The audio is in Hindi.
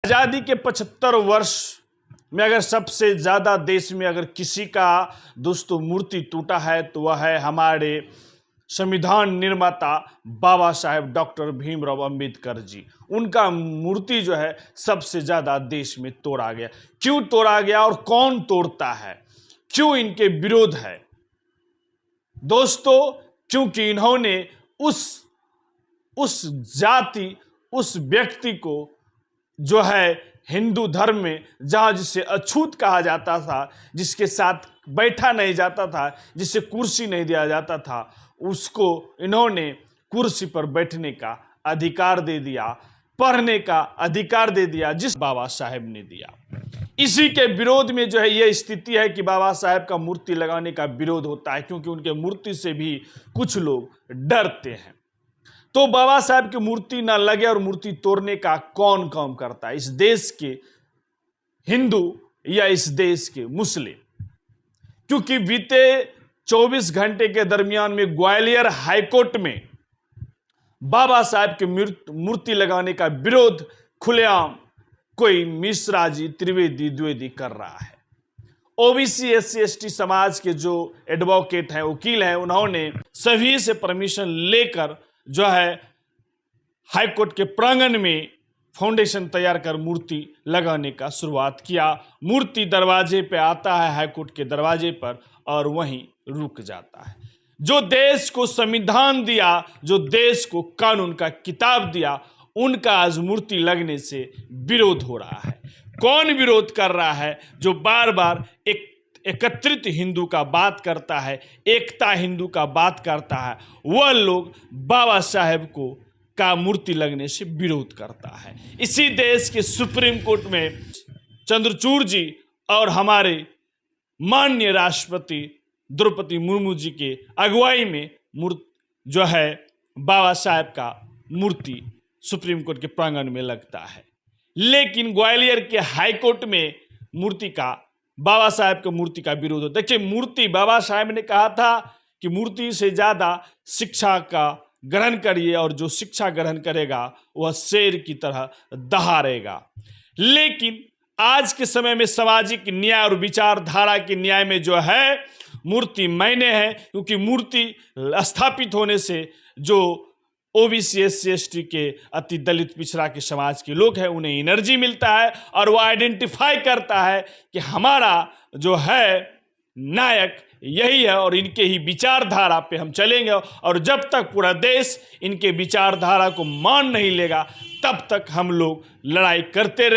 आज़ादी के 75 वर्ष में अगर सबसे ज़्यादा देश में अगर किसी का दोस्तों मूर्ति टूटा है तो वह है हमारे संविधान निर्माता बाबा साहेब डॉक्टर भीमराव अंबेडकर जी। उनका मूर्ति जो है सबसे ज़्यादा देश में तोड़ा गया। क्यों तोड़ा गया और कौन तोड़ता है, क्यों इनके विरोध है दोस्तों? क्योंकि इन्होंने उस जाति, उस व्यक्ति को जो है हिंदू धर्म में जहाँ जिसे अछूत कहा जाता था, जिसके साथ बैठा नहीं जाता था, जिसे कुर्सी नहीं दिया जाता था, उसको इन्होंने कुर्सी पर बैठने का अधिकार दे दिया, पढ़ने का अधिकार दे दिया, जिस बाबा साहेब ने दिया। इसी के विरोध में जो है ये स्थिति है कि बाबा साहेब का मूर्ति लगाने का विरोध होता है, क्योंकि उनके मूर्ति से भी कुछ लोग डरते हैं। तो बाबा साहेब की मूर्ति ना लगे और मूर्ति तोड़ने का कौन काम करता है? इस देश के हिंदू या इस देश के मुस्लिम? क्योंकि बीते 24 घंटे के दरमियान में ग्वालियर हाईकोर्ट में बाबा साहेब की मूर्ति लगाने का विरोध खुलेआम कोई मिश्रा जी, त्रिवेदी, द्विवेदी कर रहा है। ओबीसी SC ST समाज के जो एडवोकेट हैं, वकील हैं, उन्होंने सभी से परमिशन लेकर जो है हाईकोर्ट के प्रांगण में फाउंडेशन तैयार कर मूर्ति लगाने का शुरुआत किया। मूर्ति दरवाजे पे आता है, हाईकोर्ट के दरवाजे पर, और वहीं रुक जाता है। जो देश को संविधान दिया, जो देश को कानून का किताब दिया, उनका आज मूर्ति लगने से विरोध हो रहा है। कौन विरोध कर रहा है? जो बार बार एकत्रित हिंदू का बात करता है, एकता हिंदू का बात करता है, वह लोग बाबा साहेब को का मूर्ति लगने से विरोध करता है। इसी देश के सुप्रीम कोर्ट में चंद्रचूड़ जी और हमारे माननीय राष्ट्रपति द्रौपदी मुर्मू जी के अगुवाई में जो है बाबा साहेब का मूर्ति सुप्रीम कोर्ट के प्रांगण में लगता है। लेकिन ग्वालियर के हाई कोर्ट में बाबा साहेब के मूर्ति का विरोध होता है। देखिए, मूर्ति, बाबा साहेब ने कहा था कि मूर्ति से ज़्यादा शिक्षा का ग्रहण करिए, और जो शिक्षा ग्रहण करेगा वह शेर की तरह दहाड़ेगा। लेकिन आज के समय में सामाजिक न्याय और विचारधारा के न्याय में जो है मूर्ति मायने है, क्योंकि मूर्ति स्थापित होने से जो ओबीसी SC ST के अति दलित पिछड़ा के समाज के लोग हैं, उन्हें एनर्जी मिलता है और वो आइडेंटिफाई करता है कि हमारा जो है नायक यही है और इनके ही विचारधारा पे हम चलेंगे। और जब तक पूरा देश इनके विचारधारा को मान नहीं लेगा, तब तक हम लोग लड़ाई करते